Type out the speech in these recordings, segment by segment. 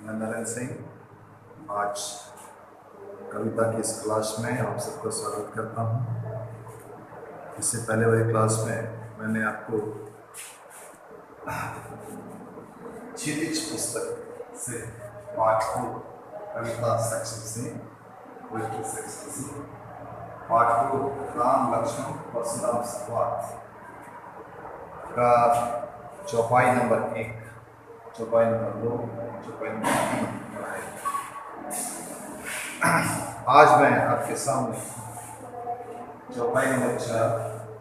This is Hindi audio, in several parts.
मैं नरेंद्र सिंह आज कविता की इस क्लास में आप सबका स्वागत करता हूँ। इससे पहले वाली क्लास में मैंने आपको क्षितिज पुस्तक से पाठ को कविता सेक्शन से पोएट्री सेक्शन से पाठ को राम लक्ष्मण परशुराम संवाद का चौपाई नंबर 1, चौपाई नंबर 2, चौपाई नंबर 3 पढ़ाई। आज मैं आपके सामने चौपाई नंबर 4,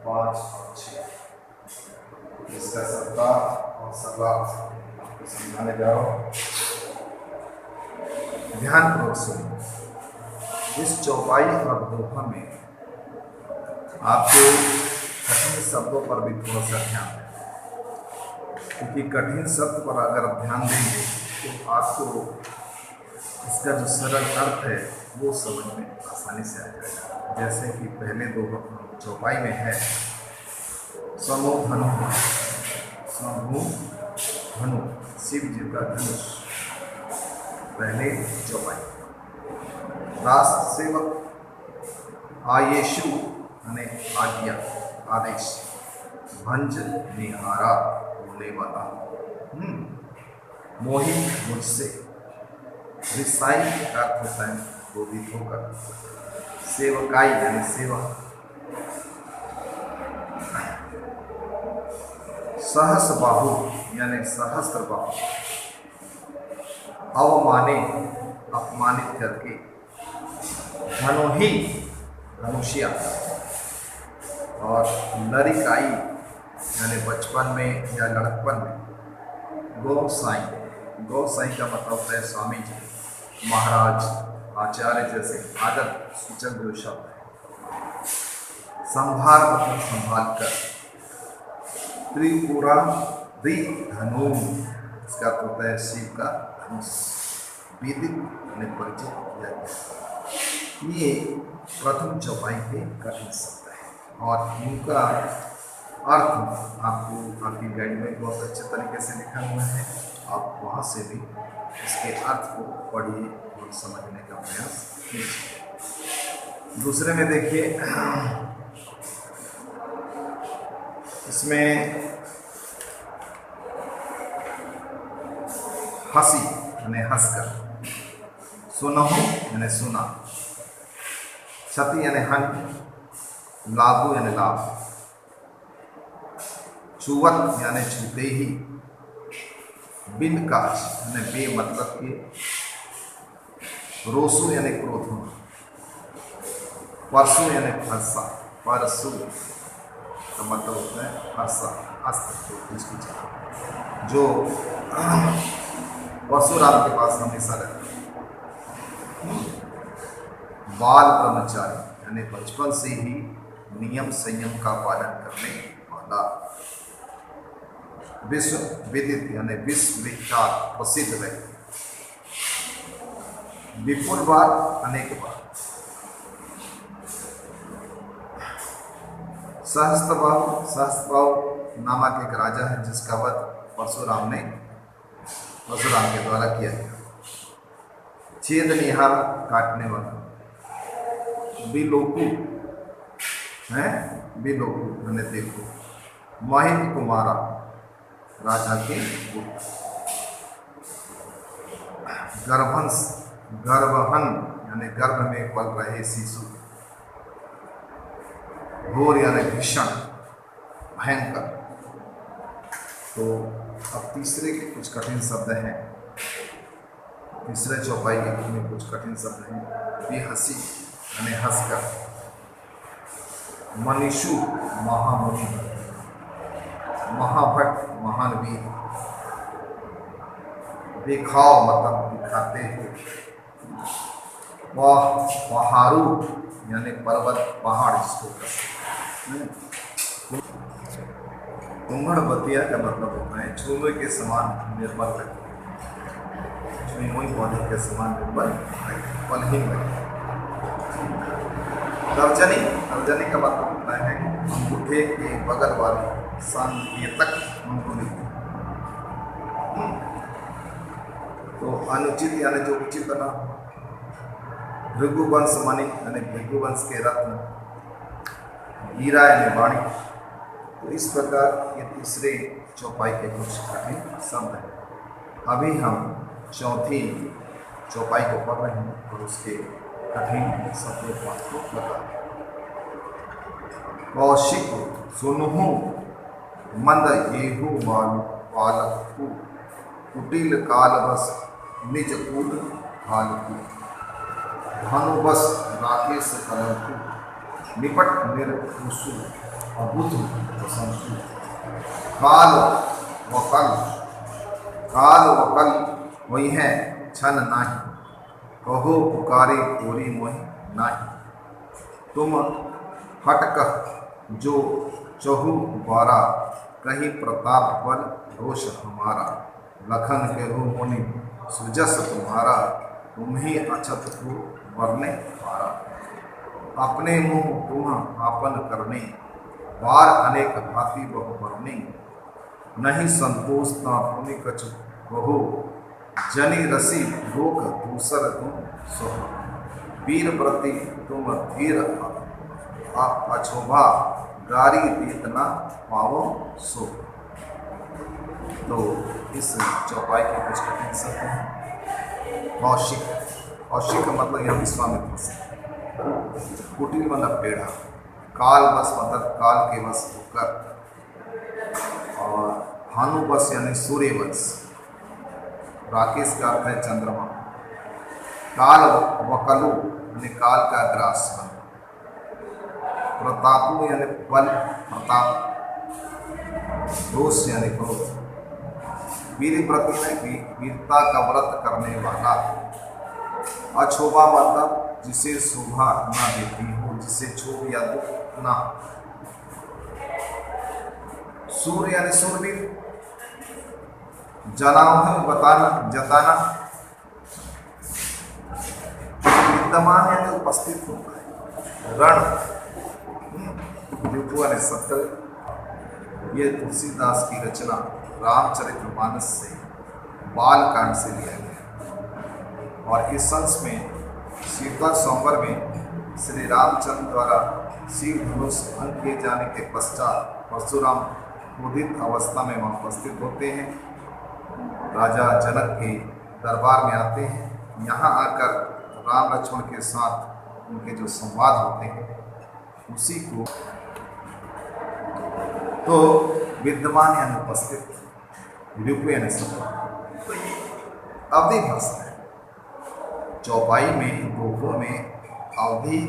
5 और 6 इसका सप्ताह और सलाह आपको समझाने जा रहा हूँ। ध्यानपूर्वक सुनिए। इस चौपाई और दोहा में आपको कठिन शब्दों पर भी थोड़ा सा ध्यान दें, क्योंकि कठिन शब्द पर अगर आप ध्यान देंगे तो आपको इसका जो सरल अर्थ है वो समझ में आसानी से आ जाएगा। जैसे कि पहले दो चौपाई में है समूह धनु, समूह धनु शिव जी का धनुष, पहले चौपाई। दास सेवक आयेशु यानी आज्ञा, आदेश। भंज निहारा होने वाला, मोही मुझसे। रिसाई का अर्थ होता है क्रोधित होकर। सेवकाई यानी सेवा। सहस बाहु यानी सहस्त्र बाहु। अवमाने अपमानित करके। धनुही धनुषिया। और लरिकाई यानी बचपन में या लड़कपन में। गौ साई, गौ साई का मतलब होता है स्वामी जी, महाराज, आचार्य जैसे आदर सूचक जो शब्द है। संभार मतलब संभाल कर। त्रिपुरा द्वि धनु, इसका अर्थ होता है शिव का धनुष। विदित यानी परिचित किया गया। ये प्रथम चौपाई के कठिन शब्द है और इनका अर्थ आपको आपकी गाइड में बहुत अच्छे तरीके से लिखा हुआ है। आप वहाँ से भी इसके अर्थ को पढ़िए और समझने का प्रयास कीजिए। दूसरे में देखिए, इसमें हंसी यानी हंसकर। सुनहु यानी सुना। क्षति यानी हानि। लाभु यानी लाभ। छुवत यानी छूते ही। बिन काज यानी बे मतलब के। रोसु यानी क्रोध होना। परसु यानी फरसा। परसु का मतलब होता है फरसा, अस्त्र, इसकी जगह जो परशुराम के पास हमेशा रहता है। बाल ब्रह्मचारी यानी बचपन से ही नियम संयम का पालन करने वाला। विश्व विदित यानी विश्व विख्यात प्रसिद्ध व्यक्ति। विपुल बार अनेक बार। सहस्त्रबाहु, सहस्त्रबाहु नामक एक राजा है जिसका वध परशुराम के द्वारा किया गया। छेद निहार काटने वाला। बिलोकु है, बिलोकु मैंने देखो। महित कुमारा राजा के पुत्र। गर्भंस, गर्भहन यानी गर्भ में पल रहे शिशु। घोर यानी भीषण, भयंकर। तो अब तीसरे के कुछ कठिन शब्द हैं। तीसरे चौपाई के बुक में कुछ कठिन शब्द हैं। बेहसी यानी हंसकर। मनीषु महामुनि। महाभट महान वीर। दिखाओ मतलब दिखाते हो। पहाड़ू यानी पर्वत, पहाड़ जिसको कहते हैं। कुम्हड़ बतिया का मतलब होता है छुए के समान निर्बल व्यक्ति। छुई पौधे के समान निर्बल पलहीन व्यक्ति। तर्जनी, तर्जनी का मतलब होता है अंगूठे के बगल वाली सांकेतक अंगुली। तो अनुचित यानी जो उचित न, भृगुवंश मणि यानी भृगुवंश के रत्न, हीरा यानी वाणी। तो इस प्रकार ये तीसरे चौपाई के कुछ कठिन शब्द हैं। अभी हम चौथी चौपाई को पढ़ रहे हैं और उसके कठिन शब्दों को बता रहे हैं। कौशिक सुनहु मंद येहु बालकु, कुटिल कालवश निज कूल हालकु, भानुबस राकेश कलंकु, निपट निर्कुसु अबुध वसंसु, काल वकल वही है छन नाही, कहो पुकारे कोरी मोहि नाही, तुम हटकह जो चहु बारा, कहीं प्रताप पर रोष हमारा, लखन के रो मुनि सुजस तुम्हारा, तुम ही अछत को वरने पारा, अपने मुँह तुम आपन करने, वार अनेक भांति बहु बरने, नहीं संतोष ना पुनि कछु कहो, जनि रसी लोक दूसर तुम सोहो, वीर प्रति तुम धीर अछोभा, गारी देत न पाओ सो। तो इस चौपाई के कुछ कठिन शब्द हैं। कौशिक, कौशिक का मतलब यह विश्वामित्र से, कुटिल मतलब पेड़ा, काल बस मतलब काल के वश होकर, और भानुवश यानी सूर्यवंश, राकेश का अर्थ है चंद्रमा, काल वकलु यानी काल का ग्रास, प्रतापु यानी बल प्रताप, रोष यानी क्रोध, वीर प्रति में वीरता का व्रत करने वाला, अछोभा मतलब जिसे शोभा न देती हो, जिसे क्षोभ या दुख ना, सूर्य यानी सूरवीर, जनाव है बताना जताना, विद्यमान यानी उपस्थित होता है, रण ने सत्य। ये तुलसीदास की रचना रामचरितमानस से बाल कांड से लिया गया, और इस अंश में शीतल सोमवार में श्री रामचंद्र द्वारा शिव धनुष भंग किए जाने के पश्चात परशुराम क्रोधित अवस्था में वहाँ उपस्थित होते हैं, राजा जनक के दरबार में आते हैं। यहाँ आकर राम लक्ष्मण के साथ उनके जो संवाद होते हैं उसी को तो विद्यमान यानी उपस्थित, विरूप यानी सब। तो ये अवधि भाषा है। चौपाई में दोहों में अवधि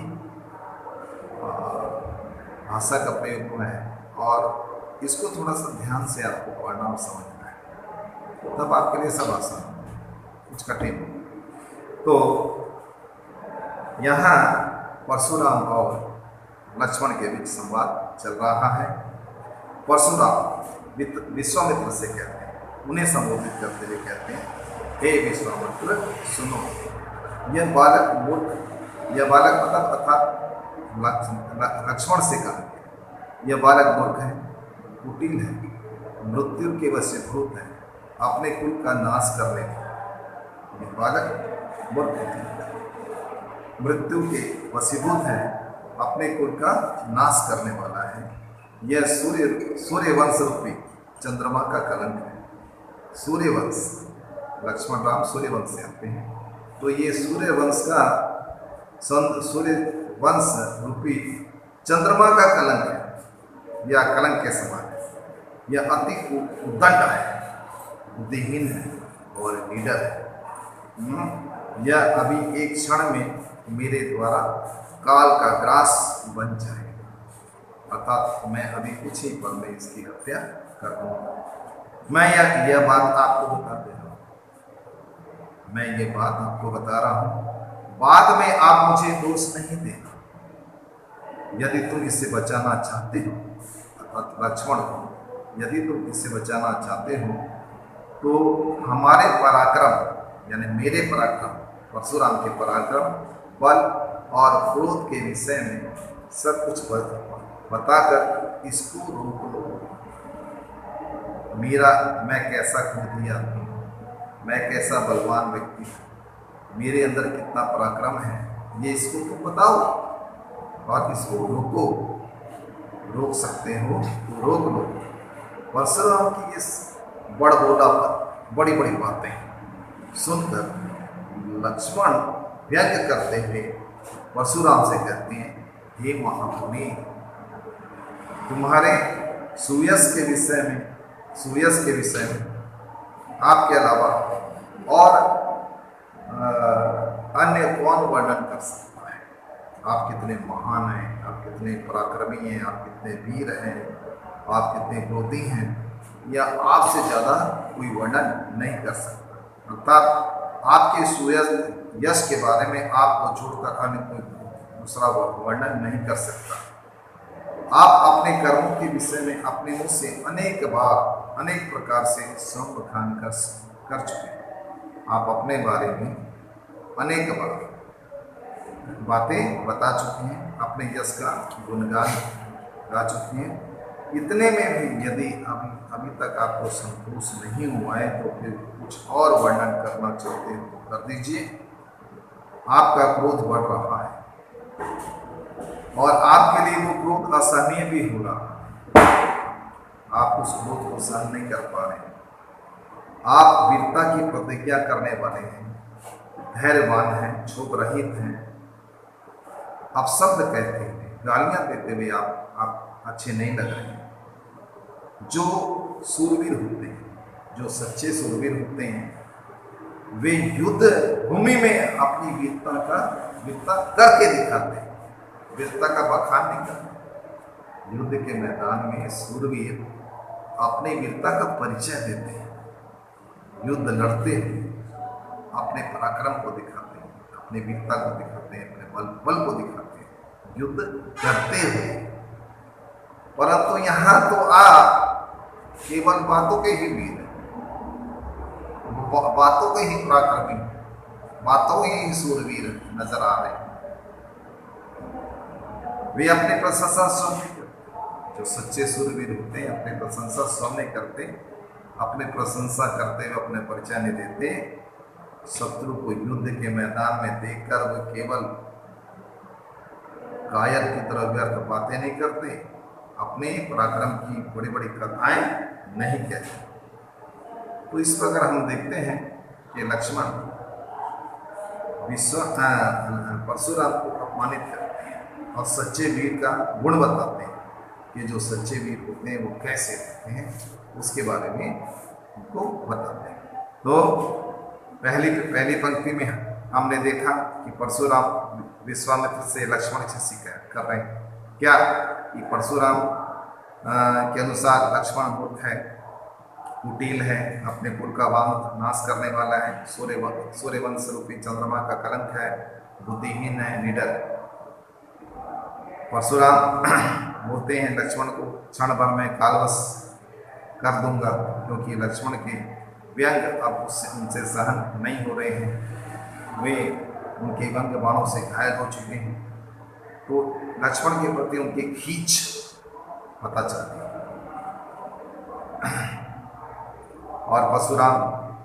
भाषा का प्रयोग हुआ है, और इसको थोड़ा सा ध्यान से आपको पढ़ना और समझना है, तब आपके लिए सब आसान, कुछ कठिन। तो यहाँ परशुराम और लक्ष्मण के बीच संवाद चल रहा है। परशुराम विश्वामित्र से कहते हैं, उन्हें संबोधित करते हुए कहते हैं, हे विश्वामित्र सुनो, यह बालक मूर्ख, यह बालक मतलब अर्थात लक्ष्मण से कहा, यह बालक मूर्ख है, कुटिल है, मृत्यु के वशीभूत है, अपने कुल का नाश करने में। यह बालक मूर्ख है, मृत्यु के वशीभूत है, अपने कुल का नाश करने वाला है। यह सूर्यवंश रूपी चंद्रमा का कलंक है। सूर्यवंश, लक्ष्मण राम सूर्यवंश से आते हैं, तो ये सूर्यवंश का सूर्यवंश रूपी चंद्रमा का कलंक है, या कलंक के समान है। यह अति उद्दंड है, बुद्धिहीन है और निडर है। यह अभी एक क्षण में मेरे द्वारा काल का ग्रास बन जाए, अर्थात मैं अभी कुछ ही पल में इसकी हत्या कर दूंगा। मैं यह बात आपको बता दे रहा हूँ, मैं ये बात आपको बता रहा हूँ, बाद में आप मुझे दोष नहीं देना। यदि तुम इससे बचाना चाहते हो, अर्थात लक्ष्मण को यदि तुम इससे बचाना चाहते हो, तो हमारे पराक्रम यानी मेरे पराक्रम, परशुराम के पराक्रम, बल और क्रोध के विषय में सब कुछ बताकर इसको रोक लो। मैं कैसा क्रोधी आदमी हूँ, मैं कैसा बलवान व्यक्ति हूँ, मेरे अंदर कितना पराक्रम है, ये इसको तो बताओ। और इसको रोको, रोक सकते हो तो रोक लो। परशुराम की इस बड़बोलापन, बड़ी बड़ी बातें सुनकर लक्ष्मण व्यंग करते हुए परशुराम से कहते हैं, हे महामुनि, तुम्हारे सुयश के विषय में आपके अलावा और अन्य कौन वर्णन कर सकता है? आप कितने महान हैं, आप कितने पराक्रमी हैं, आप कितने वीर हैं, आप कितने क्रोधी हैं, या आपसे ज़्यादा कोई वर्णन नहीं कर सकता। अर्थात आपके सुयश यश के बारे में आपको छोड़कर अन्य कोई दूसरा वर्णन नहीं कर सकता। आप अपने कर्मों के विषय में अपने मुँह से अनेक बार अनेक प्रकार से स्वयं बखान कर चुके हैं। आप अपने बारे में अनेक बार बातें बता चुके हैं, अपने यश का गुणगान गा चुके हैं। इतने में भी यदि अभी तक आपको संतोष नहीं हुआ है तो फिर कुछ और वर्णन करना चाहते हैं तो कर दीजिए। आपका क्रोध बढ़ रहा है और आपके लिए वो क्रोध असहनीय भी हो रहा है। आप उस क्रोध को सहन नहीं कर पा रहे। आप वीरता की प्रतिज्ञा करने वाले हैं, धैर्यवान हैं, क्षोभ रहित हैं। आप शब्द कहते हैं, गालियां देते हुए आप अच्छे नहीं लग रहे हैं। जो सूरवीर होते हैं, जो सच्चे सूरवीर होते हैं, वे युद्ध भूमि में अपनी वीरता करके दिखाते हैं, वीरता का बखान नहीं करते। युद्ध के मैदान में सूरवीर अपनी वीरता का परिचय देते हैं, युद्ध लड़ते हुए अपने पराक्रम को दिखाते हैं, अपनी वीरता को दिखाते हैं, अपने बल को दिखाते हैं, युद्ध करते हुए। परंतु यहाँ तो आप केवल बातों के ही वीर हैं, बातों के ही पराक्रमी, बातों ही सूरवीर नजर आ रहे हैं। वे अपने प्रशंसा स्वयं नहीं करते। जो सच्चे सूरवीर होते हैं अपने प्रशंसा स्वयं नहीं करते, अपने प्रशंसा करते हुए अपने परिचय नहीं देते। शत्रु को युद्ध के मैदान में देखकर वे केवल कायर की तरह व्यर्थ बातें नहीं करते, अपने पराक्रम की बड़ी बड़ी कथाएं नहीं कहते। तो इस प्रकार हम देखते हैं कि लक्ष्मण परशुराम को अपमानित करते हैं और सच्चे वीर का गुण बताते हैं कि जो सच्चे वीर होते हैं वो कैसे रहते हैं, उसके बारे में उनको बताते हैं। तो पहली पंक्ति में हमने देखा कि परशुराम विश्वामित्र से लक्ष्मण से शिकायत कर रहे हैं क्या कि परशुराम के अनुसार लक्ष्मण मूर्ख है, कुटिल है, अपने कुल का नाश करने वाला है, सूर्यवंश रूपी चंद्रमा का कलंक है, बुद्धिहीन है, निडर। परशुराम बोलते हैं लक्ष्मण को क्षण भर में कालवश कर दूंगा, क्योंकि लक्ष्मण के व्यंग अब उनसे सहन नहीं हो रहे हैं, वे उनके व्यंग बाणों से घायल हो चुके हैं। तो लक्ष्मण के प्रति उनकी खींच पता चलती है। और परशुराम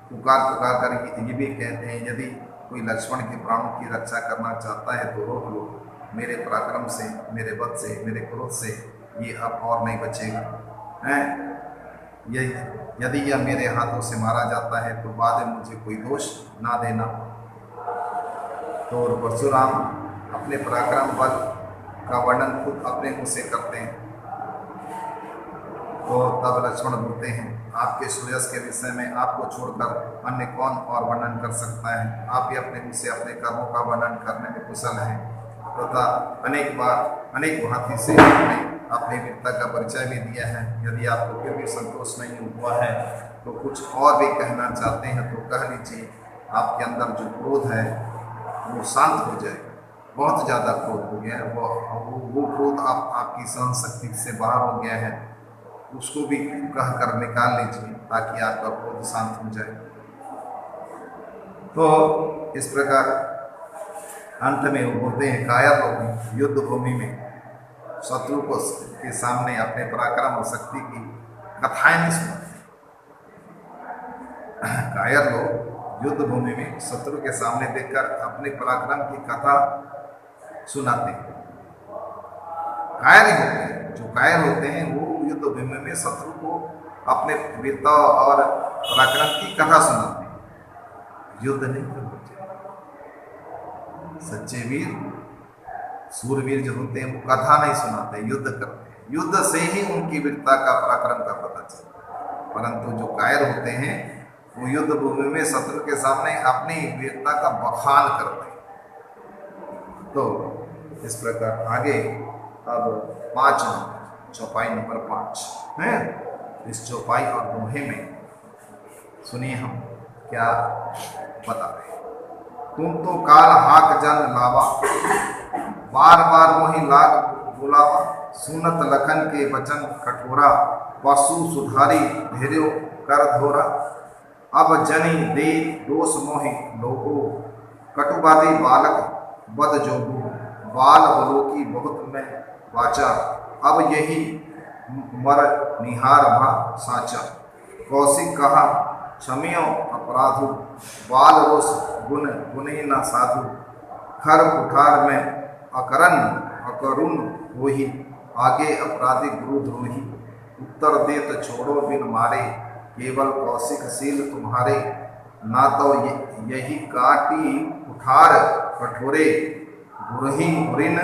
पुकार कर ये भी कहते हैं, यदि कोई लक्ष्मण के प्राणों की रक्षा करना चाहता है तो रोक लो, मेरे पराक्रम से, मेरे बल से, मेरे क्रोध से ये अब और नहीं बचेगा हैं। यदि यह मेरे हाथों से मारा जाता है तो बाद में मुझे कोई दोष ना देना। तो परशुराम अपने पराक्रम बल का वर्णन खुद अपने मुँह से करते हैं। तो तब लक्ष्मण बोलते हैं, आपके सूर्यस के विषय में आपको छोड़कर अन्य कौन और वर्णन कर सकता है? आप ही अपने मुँह से अपने कर्मों का वर्णन करने में कुशल हैं तथा अनेक भांति से अपनी वीरता का परिचय भी दिया है। यदि आपको फिर भी संतोष नहीं हुआ है तो कुछ और भी कहना चाहते हैं तो कह लीजिए। आपके अंदर जो क्रोध है वो शांत हो जाए, बहुत ज़्यादा क्रोध हो गया है, वो क्रोध आपकी सहन शक्ति से बाहर हो गया है, उसको भी कह कर निकाल लीजिए ताकि आपका क्रोध शांत हो जाए। तो इस प्रकार अंत में वो बोलते हैं, कायर लोग युद्ध भूमि में शत्रु को के सामने अपने पराक्रम और शक्ति की कथाएं नहीं सुनाते। कायर लोग युद्ध भूमि में शत्रु के सामने देखकर अपने पराक्रम की कथा सुनाते हैं। कायर होते हैं, जो कायर होते हैं वो युद्ध भूमि में शत्रु को अपने वीरता और पराक्रम की कथा सुनाते हैं, युद्ध नहीं करते। सच्चे वीर सूरवीर जो होते हैं वो कथा नहीं सुनाते, युद्ध करते हैं। युद्ध से ही उनकी वीरता का पराक्रम का पता चलता है। परंतु जो कायर होते हैं वो युद्ध भूमि में शत्रु के सामने अपनी वीरता का बखान करते हैं। तो इस प्रकार आगे अब 5 नंबर चौपाई नंबर 5 है। इस चौपाई और दोहे में सुनिए हम क्या बता रहे हैं। तुम तो काल हाक जन लावा, बार बार मोहि लाग बुलावा। सुनत लखन के वचन कठोरा, पशु सुधारी धेर्यो कर धोरा। अब जनी दे दोष मोहि लोगो, कटुबादी बालक बद जोगो। बाल बलोकी बहुत में वाचा, अब यही मर निहार भा साचा। कौशिक कहा क्षमियो अपराधु, बाल रोष गुण गुणी न साधु। खर कुठार में अकरन अकरुण होही, आगे अपराधी गुरु द्रोही। उत्तर देत छोड़ो बिन मारे, केवल कौशिक शील तुम्हारे। ना तो यही काटी कुठार कठोरे, गुरही गुरिन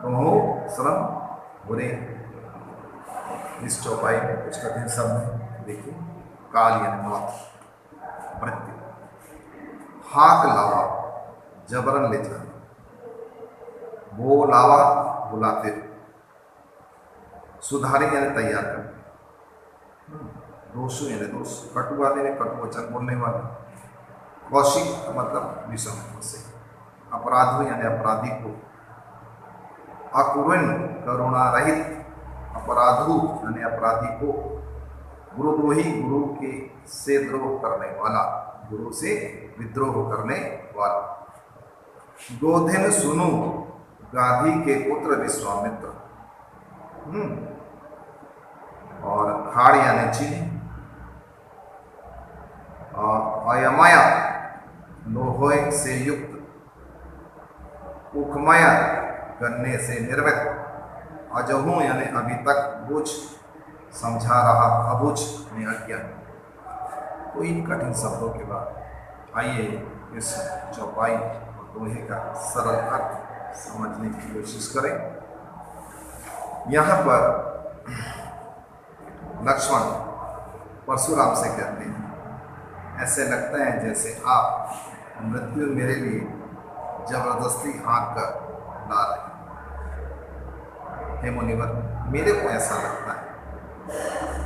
तुम्हो श्रम बुरे। इस चौपाई में कुछ कठिन शब्द देखिए। काल यानी मौत, मृत्यु। हाक लावा जबरन ले जाना, वो लावा बुलाते, सुधारी यानी तैयार करना, दोषु यानी दोष, कटुवादी ने कटु वचन बोलने वाला, कौशिक मतलब विषम से, अपराधु यानी अपराधी को, अकुरुण करुणा रहित, अपराधु यानी अपराधी को, गुरुद्रोही गुरु के से द्रोह करने वाला, गुरु से विद्रोह करने वाला। गोधिन सुनु गाधी के पुत्र विश्वामित्र। और खाड़ यानी चीनी, और अयमया लोहोय से युक्त, उखमया गन्ने से निर्मित, अजहू यानी अभी तक बुझ समझा रहा, अबुझ यानी अज्ञान। तो इन कठिन शब्दों के बाद आइए इस चौपाई और दोहे का सरल अर्थ समझने की कोशिश करें। यहाँ पर लक्ष्मण परशुराम से कहते हैं, ऐसे लगता है जैसे आप मृत्यु मेरे लिए जबरदस्ती हाँक कर ला रहे हैं। हे मुनिवर, मेरे को ऐसा लगता है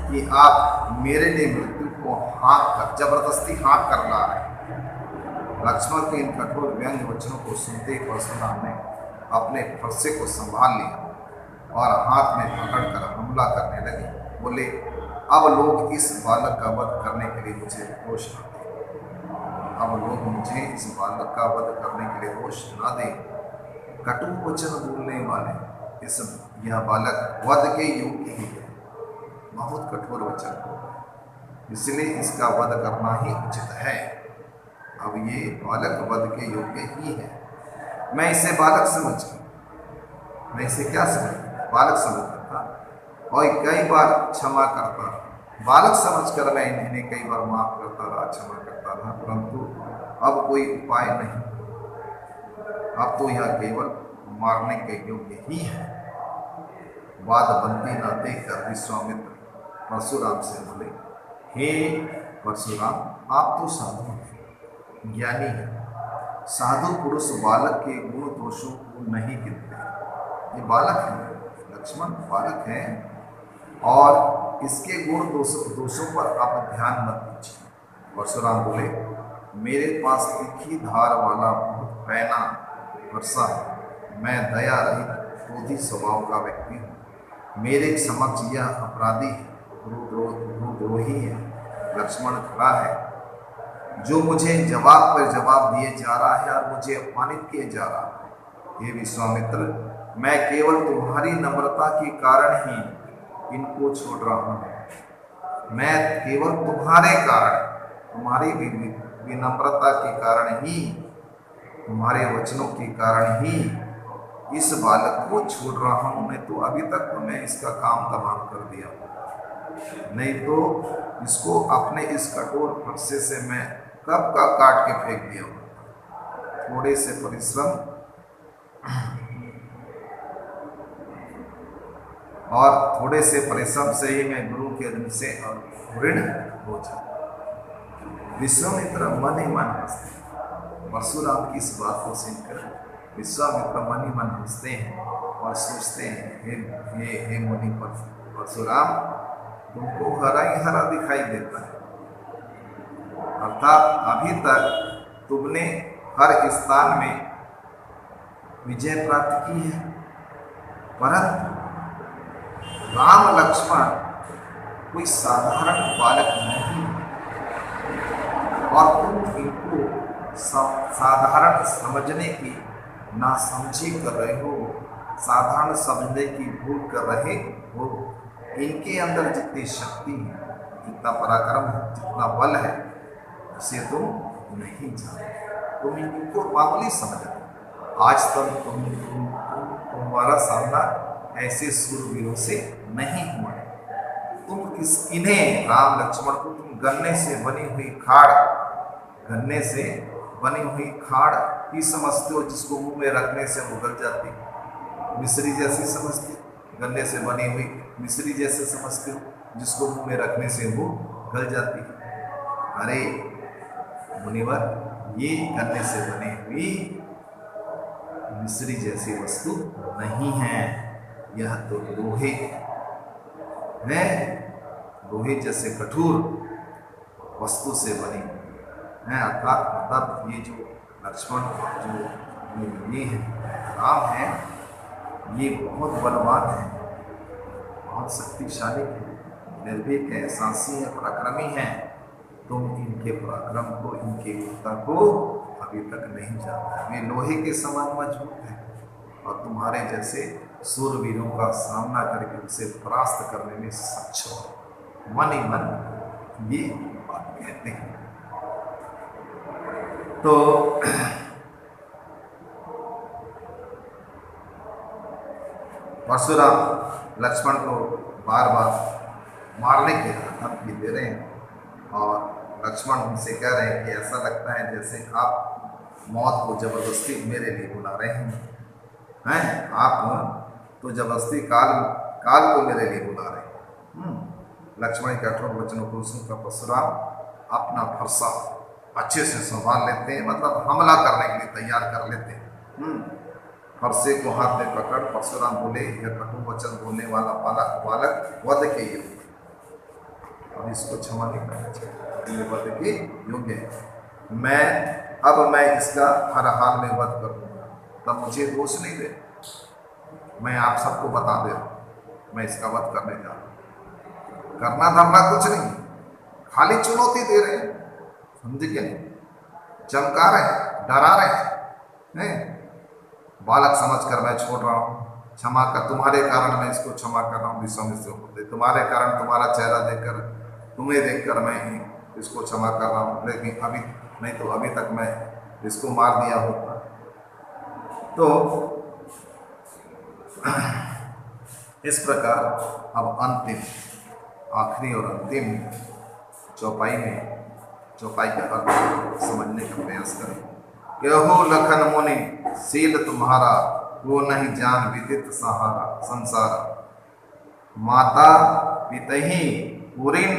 कि आप मेरे लिए मृत्यु को हाँक कर, जबरदस्ती हाँक कर ला रहे हैं। लक्ष्मण के इन कठोर व्यंग्य वचनों को सुनते ही परशुराम ने अपने फरसे को संभाल लिया और हाथ में पकड़कर हमला करने लगे। बोले, अब लोग इस बालक का वध करने के लिए मुझे दोष न दें, अब लोग मुझे इस बालक का वध करने के लिए दोष न दें। कटु वचन बोलने वाले इस यह बालक वध के योग्य ही है, बहुत कठोर वचन, इसलिए इसका वध करना ही उचित है। अब ये बालक वध के योग्य ही है। मैं इसे बालक समझ, मैं इसे क्या समझ, बालक समझता था और कई बार क्षमा करता था। बालक समझकर मैं इन्हें कई बार माफ करता रहा, क्षमा करता रहा, परंतु अब कोई उपाय नहीं। अब तो यह केवल मारने के योग्य ही है। बात बनती न देखकर विश्वामित्र परशुराम से बोले, हे परशुराम, आप तो साधु हैं, ज्ञानी हैं। साधु पुरुष बालक के गुण दोषों को नहीं गिनते। ये बालक है, लक्ष्मण बालक है, और इसके गुण दोषों पर आप ध्यान मत दीजिए। परशुराम बोले, मेरे पास तीखी धार वाला बहुत पैना वर्षा है। मैं दया रहित क्रोधी स्वभाव का व्यक्ति हूँ। मेरे समक्ष यह अपराधी है, गुरुद्रोही है, लक्ष्मण खड़ा है, जो मुझे जवाब पर जवाब दिए जा रहा है और मुझे अपमानित किए जा रहा है। हे विश्वामित्र, मैं केवल तुम्हारी नम्रता के कारण ही इनको छोड़ रहा हूँ। मैं केवल तुम्हारे कारण, तुम्हारी विनम्रता के कारण ही, तुम्हारे वचनों के कारण ही इस बालक को छोड़ रहा हूं। नहीं तो अभी तक तो मैं इसका काम तमाम कर दिया, नहीं तो इसको अपने इस कठोर फरसे से मैं कब का काट के फेंक दिया हूं। थोड़े से परिश्रम और थोड़े से परिश्रम से ही मैं गुरु के ऋण से ऋण हो जाऊं। विश्वामित्र मन ही मन हंसते। परशुराम की इस बात को सुनकर विश्वामित्र मन ही मन हंसते हैं और सोचते हैं, हे मुनि परशुराम, तुमको हरा ही हरा दिखाई देता है, अर्थात अभी तक तुमने हर स्थान में विजय प्राप्त की है, परंतु राम लक्ष्मण कोई साधारण बालक नहीं और तुम इनको साधारण समझने की नासमझी कर रहे हो, साधारण समझने की भूल कर रहे हो। इनके अंदर जितनी शक्ति है, जितना पराक्रम है, जितना बल है, उसे तुम नहीं जानते। तुम इनको मामूली समझो। आज तक तुम्हारा सामना ऐसे सूरवीरों से नहीं हुआ। तुम इन्हें राम लक्ष्मण को तुम गन्ने से बनी हुई खाड़ ही समझते हो, जिसको मुंह में रखने से वो गल जाती, मिश्री जैसी समझते हो। गन्ने से बनी हुई मिश्री जैसे समझते हो, जिसको मुंह में रखने से वो गल जाती। अरे मुनिवर, ये गन्ने से बनी हुई मिश्री जैसी वस्तु नहीं है, यह तो लोहे है, लोहे जैसे कठोर वस्तु से बनी है। अर्थात मतलब ये जो लक्ष्मण जो ये है राम है, ये बहुत बलवान है, बहुत शक्तिशाली है, निर्भीक है, साहसी है, पराक्रमी है। तुम इनके पराक्रम को, इनकी वीरता को अभी तक नहीं जानते। वे लोहे के समान मजबूत है और तुम्हारे जैसे सूरवीरों का सामना करके उसे परास्त करने में सक्षम हो। मन ही मन ये बात कहते हैं। तो परशुराम लक्ष्मण को बार बार मारने के धमकी दे रहे हैं और लक्ष्मण उनसे कह रहे हैं कि ऐसा लगता है जैसे आप मौत को जबरदस्ती मेरे लिए बुला रहे हैं। आप तो जबरदस्ती काल को मेरे लिए बुला रहे हैं। लक्ष्मण के कठोर वचनों को सुनकर परशुराम अपना फरसा अच्छे से संभाल लेते हैं, मतलब हमला करने के लिए तैयार कर लेते हैं। फरसे को हाथ में पकड़ परशुराम बोले, यह कटु वचन बोलने वाला बालक वध के योग्य, अब इसको क्षमा नहीं करना चाहिए, वध के योग्य है। मैं इसका हर हाल में वध कर दूंगा, तब मुझे दोष नहीं दे। मैं आप सबको बता दे रहा हूँ, मैं इसका वध करने जा रहा हूँ। करना धरना कुछ नहीं, खाली चुनौती दे रहे हैं, समझे क्या नहीं, चमका रहे हैं, डरा रहे हैं। बालक समझकर मैं छोड़ रहा हूँ, क्षमा कर, तुम्हारे कारण मैं इसको क्षमा कर रहा हूँ। विश्वामित्र, तुम्हारे कारण, तुम्हारा चेहरा देखकर, तुम्हें देखकर मैं इसको क्षमा कर रहा हूँ, लेकिन अभी नहीं तो अभी तक मैं इसको मार दिया होता। तो इस प्रकार अब अंतिम, आखिरी और अंतिम चौपाई का अर्थ समझने का प्रयास करें। कहो लखन मुनि शील तुम्हारा, वो नहीं जान विदित सहारा संसार। माता पितहि पुरिन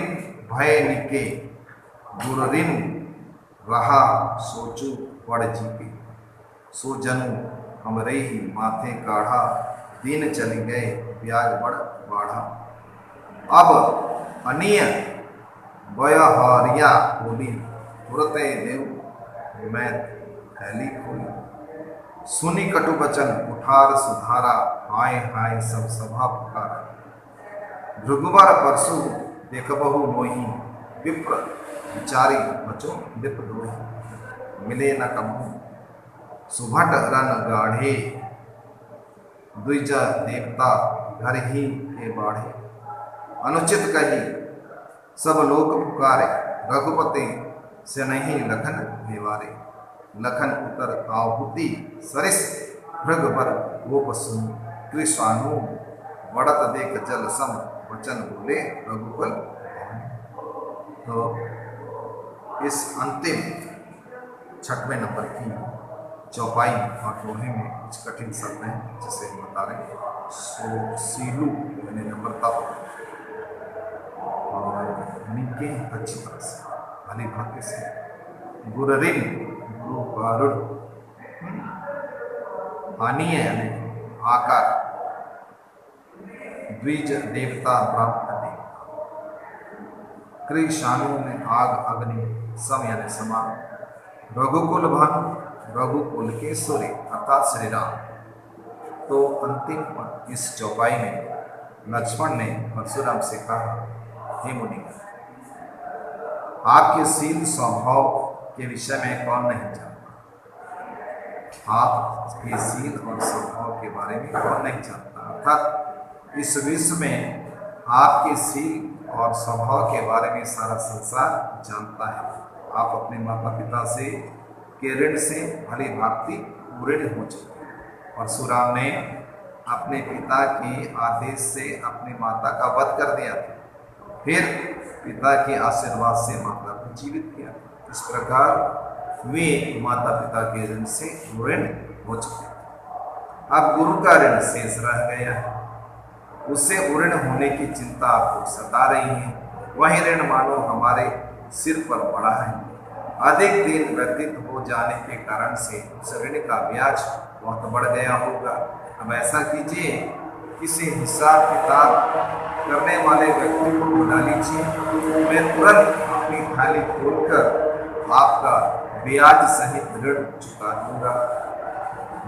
भय निके, गुरुरिन रहा सोचू पड़ जीपी। सो जनु हमरे ही माथे काढ़ा, दिन चली गए ब्याज बढ़ बाढ़ा। अब अनिय व्यवहारिया बोली, तुरते देव मैं थैली खोली। सुनी कटु बचन उठार सुधारा, हाय हाय सब सभा पुकारा। भृगुवर परसु देखबहु मोही, विप्र विचारी बचो लिप दोही। मिले न कबहु सुभट रन गाढ़े, द्विज देवता घर ही के बाढ़े। अनुचित कही सब लोग पुकारे, रघुपति से नहीं लखन निवारे। लखन उतर आहुति सरिस भृगवर गोप सुन कृष्णानु बढ़त देख जल सम वचन बोले रघुकुल। तो इस अंतिम 6वें नंबर की चौपाई और दोहे में कुछ कठिन शब्द हैं जिसे हम बता रहे हैं। सो सीलू यानी नम्रता और निके अच्छी तरह से भली भाग्य से। गुररिन गुरु गारुड़ आनीय यानी आकार। द्विज देवता ब्राह्मण देवता। कृषाणु में आग अग्नि सम यानी समान। रघुकुल भानु रघुकुल के सूर्य अर्थात श्री राम। तो अंतिम इस चौपाई में लक्ष्मण ने परशुराम से कहा, हे मुनि, आपके शील स्वभाव के विषय में कौन नहीं जानता? आपके शील और स्वभाव के बारे में कौन नहीं जानता? अर्थात इस विश्व में आपके शील और स्वभाव के बारे में सारा संसार जानता है। आप अपने माता पिता से के ऋण से भली भांति ऋण हो चुके हैं। परशुराम ने अपने पिता के आदेश से अपनी माता का वध कर दिया था, फिर पिता के आशीर्वाद से माता को जीवित किया। इस प्रकार वे माता पिता के ऋण से ऋण हो चुके हैं। अब गुरु का ऋण शेष रह गया है, उससे ऋण होने की चिंता आपको सता रही है। वही ऋण मानो हमारे सिर पर पड़ा है। अधिक दिन व्यतीत हो जाने के कारण से उस ऋण का ब्याज बहुत बढ़ गया होगा। अब ऐसा कीजिए, किसी हिसाब किताब करने वाले व्यक्ति को बुला लीजिए, मैं तुरंत अपनी थाली खोलकर आपका ब्याज सहित ऋण चुका दूंगा।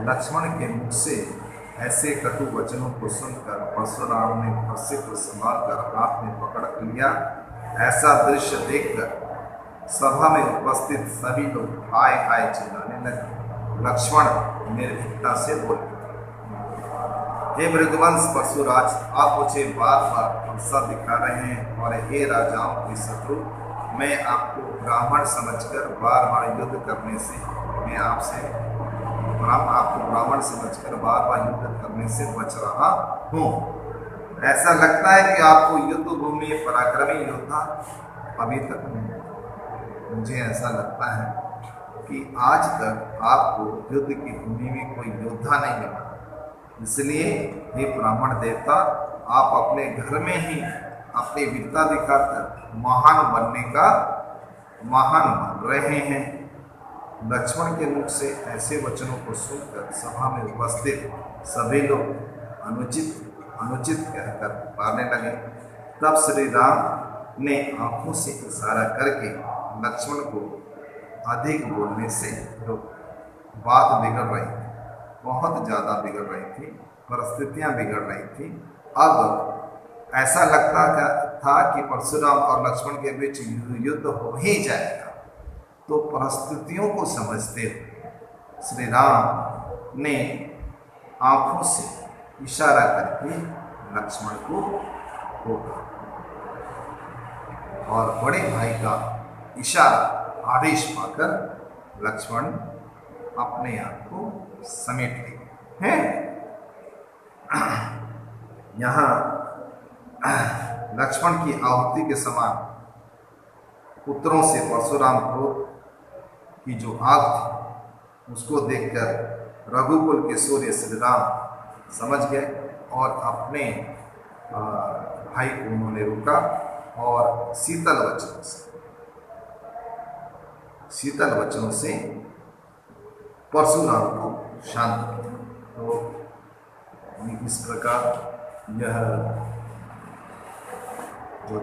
लक्ष्मण के मुख से ऐसे कटु वचनों को सुनकर परशुराम ने फंसे को संभालकर हाथ में पकड़ लिया। ऐसा दृश्य देखकर सभा में उपस्थित सभी लोग हाय हाय चिल्लाने लगे। लक्ष्मण निर्भीकता से बोले, हे मृगवंश परशुराज, आप मुझे बार बार अवसर दिखा रहे हैं, और हे राजाओं के शत्रु, मैं आपको ब्राह्मण समझकर बार बार युद्ध करने से बच रहा हूँ। ऐसा लगता है कि आपको युद्ध भूमि पराक्रमी योद्धा अभी तक नहीं। मुझे ऐसा लगता है कि आज तक आपको युद्ध की भूमि में कोई योद्धा नहीं मिला। इसलिए हे ब्राह्मण देवता, आप अपने घर में ही अपनी वीरता दिखाकर महान बन रहे हैं। लक्ष्मण के मुख से ऐसे वचनों को सुनकर सभा में उपस्थित सभी लोग अनुचित कहकर पुकारने लगे। तब श्री राम ने आंखों से इशारा करके लक्ष्मण को अधिक बोलने से रोका। बात बिगड़ रही थी, बहुत ज़्यादा बिगड़ रही थी, परिस्थितियाँ बिगड़ रही थी। अब ऐसा लगता था कि परशुराम और लक्ष्मण के बीच युद्ध हो ही जाएगा। तो परिस्थितियों को समझते हुए श्री राम ने आंखों से इशारा करके लक्ष्मण को रोका, और बड़े भाई का इशारा आदेश पाकर लक्ष्मण अपने आप को समेट लिए हैं। यहाँ लक्ष्मण की आहुति के समान पुत्रों से परशुराम क्रोध की जो आग थी उसको देखकर रघुकुल के सूर्य श्री राम समझ गए, और अपने भाई को उन्होंने रोका और शीतल वचनों से परशुराम को शांत किया। तो इस प्रकार यह जो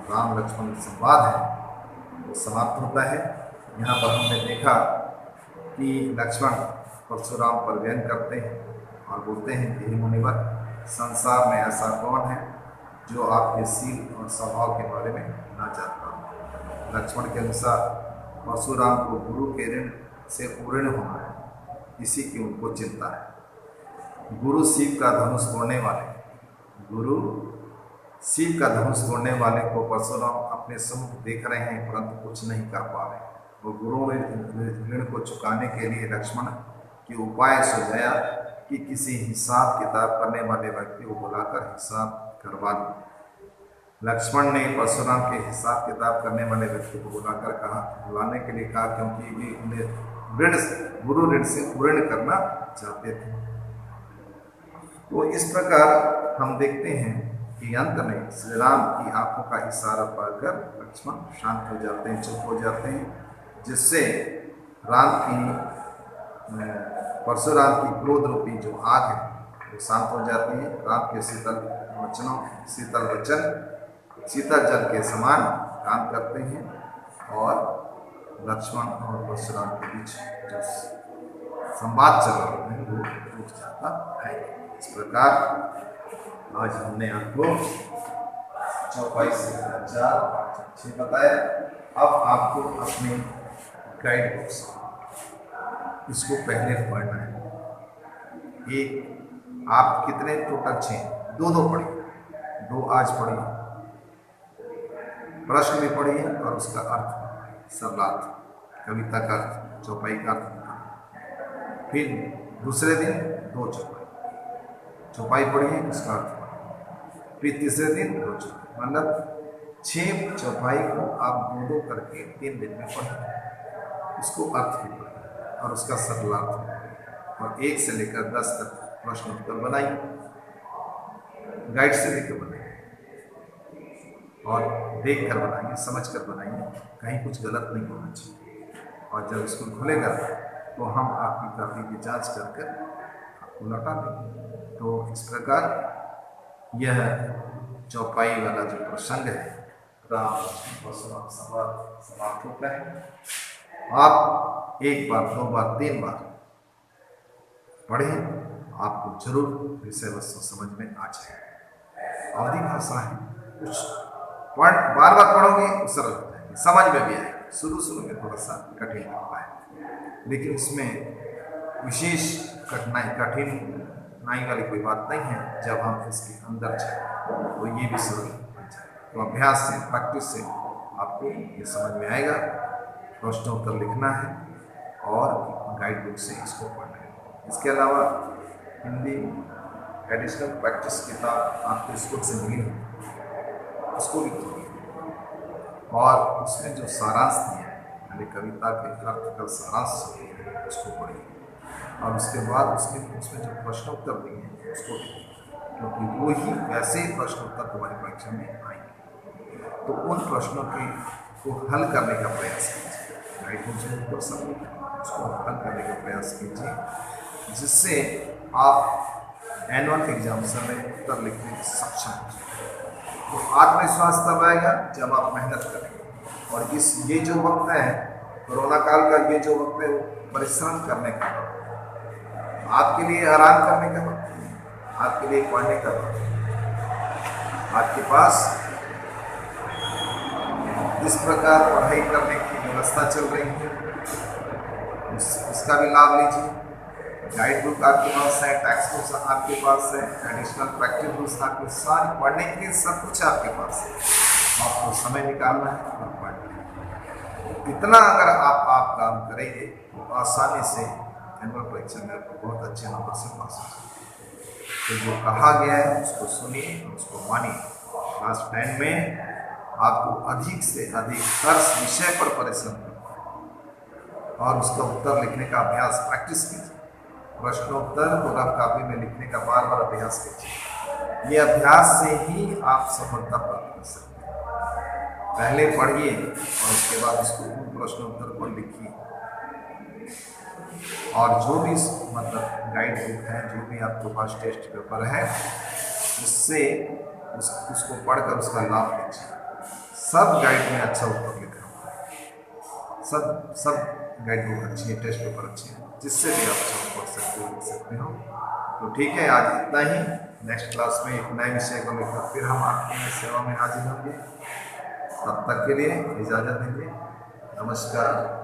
राम लक्ष्मण संवाद है वो समाप्त होता है। यहाँ पर हमने देखा कि लक्ष्मण परशुराम पर व्यंग करते हैं और बोलते हैं कि हे मुनिवर, संसार में ऐसा कौन है जो आपके शील और स्वभाव के बारे में ना जानता हो। लक्ष्मण के अनुसार परशुराम को गुरु के ऋण से ऋण होना है, इसी की उनको चिंता है। गुरु शिव का धनुष तोड़ने वाले को परशुराम अपने सम्मुख देख रहे हैं, परंतु कुछ नहीं कर पा रहे। और गुरु ने ऋण को चुकाने के लिए लक्ष्मण की उपाय सुझाया कि किसी हिसाब किताब करने वाले व्यक्ति को बुलाकर हिसाब करवा लो। लक्ष्मण ने परशुराम के हिसाब किताब करने वाले व्यक्ति को बुलाने के लिए कहा, क्योंकि वे उन्हें गुरु ऋण से ऋण करना चाहते थे। तो इस प्रकार हम देखते हैं कि अंत में श्री राम की आंखों का इशारा पाकर लक्ष्मण शांत हो जाते हैं, चुप हो जाते हैं, जिससे परशुराम की क्रोध रूपी जो आग है वो शांत हो जाती है। राम के शीतल वचन शीतल जल के समान काम करते हैं और लक्ष्मण और परशुराम के बीच जो संवाद चल रहा है वो रुक जाता है। इस प्रकार आज हमने आपको चौपाई से 4 बताया। अब आपको अपने गाइड बुक्स इसको पहले पढ़ना है। एक आप कितने टोटल 6 दो पढ़िए, 2 आज पढ़िए, प्रश्न भी पढ़िए और उसका अर्थ, सरलार्थ, कविता का अर्थ, चौपाई का अर्थ। फिर दूसरे दिन 2 चौपाई पढ़िए, उसका अर्थ पढ़िए। फिर तीसरे दिन 2 चौपाई, मतलब 6 चौपाई को आप 2 करके 3 दिन में पढ़िए, उसको अर्थ भी पढ़िए और उसका सरलार्थ, और 1 से लेकर 10 तक प्रश्न उत्तर बनाइए, गाइड से लेकर बनाइए और देख कर बनाइए, समझ कर बनाइए, कहीं कुछ गलत नहीं होना चाहिए। और जब स्कूल खुलेगा तो हम आपकी कॉपी की जांच कर आपको लौटा देंगे। तो इस प्रकार यह चौपाई वाला जो प्रसंग है राम परशुराम संवाद समाप्त होता है। आप 1 बार 2 बार 3 बार पढ़ें, आपको जरूर विषय वस्तु समझ में आ जाए। अवधि भाषा है, कुछ बार बार पढ़ोगे तो सरल हो जाएगी, समझ में भी आएगा। शुरू में थोड़ा सा कठिन होता है, लेकिन इसमें विशेष कठिनाई वाली कोई बात नहीं है। जब हम इसके अंदर जाए तो ये भी सरल बन जाए। तो अभ्यास से, प्रैक्टिस से आपको ये समझ में आएगा। प्रश्नोत्तर लिखना है और गाइड बुक से इसको पढ़ना है। इसके अलावा हिंदी एडिशनल प्रैक्टिस किताब आपको स्कूल से मिली है, उसको भी पढ़िए और उसमें जो सारांश दिया है, यानी कविता के अर्थ का सारांश है, उसको पढ़िए और उसके बाद उसमें जो प्रश्नोत्तर दिए हैं उसको लिखिए, क्योंकि वो ही वैसे ही प्रश्नोत्तर तुम्हारी परीक्षा में आएंगे। तो उन प्रश्नों को हल करने का प्रयास कीजिए। गाइड बुक जो क्वेश्चन उसको हल करने का प्रयास कीजिए, जिससे आप एनुअल एग्जाम में उत्तर लिखने में सक्षम हो जाए। तो आत्मविश्वास तब आएगा जब आप मेहनत करेंगे। और ये जो वक्त है, कोरोना काल का ये जो वक्त है, वो परिश्रम करने का वक्त है, आपके लिए आराम करने का वक्त है, आपके लिए पढ़ने का वक्त है। आपके पास इस प्रकार पढ़ाई करने की व्यवस्था चल रही है, इसका भी लाभ लीजिए। गाइड बुक आपके पास है, टेक्स्ट बुक्स आपके पास है, एडिशनल प्रैक्टिस बुक्स आपके, सारी पढ़ने के लिए सब कुछ आपके पास है। आपको समय निकालना है और पढ़ना है। इतना अगर आप काम करेंगे तो आसानी से एनुअल परीक्षा में आपको बहुत अच्छे नंबर से पास हो जाएगा। तो जो कहा गया है उसको सुनिए और उसको मानिए। क्लास 10 में आपको अधिक से अधिक हर विषय पर परिश्रम करना है और उसका उत्तर लिखने का अभ्यास प्रैक्टिस कीजिए। प्रश्नोत्तर को रफ कॉपी में लिखने का बार बार अभ्यास कीजिए। ये अभ्यास से ही आप सफलता प्राप्त कर सकते हैं। पहले पढ़िए और उसके बाद उसको प्रश्नोत्तर को लिखिए। और जो भी मतलब गाइड बुक है, जो भी आपके पास टेस्ट पेपर है, उससे उसको पढ़कर उसका लाभ लीजिए। सब गाइड में अच्छा उत्तर लिखा हुआ है, सब गाइड बुक अच्छी है, टेस्ट पेपर अच्छे हैं, जिससे भी आप सब पढ़ सकते हो, लिख सकते हो। तो ठीक है, आज इतना ही। नेक्स्ट क्लास में एक नए विषय को लेकर फिर हम आपकी सेवा में हाजिर होंगे। तब तक के लिए इजाज़त दीजिए। नमस्कार।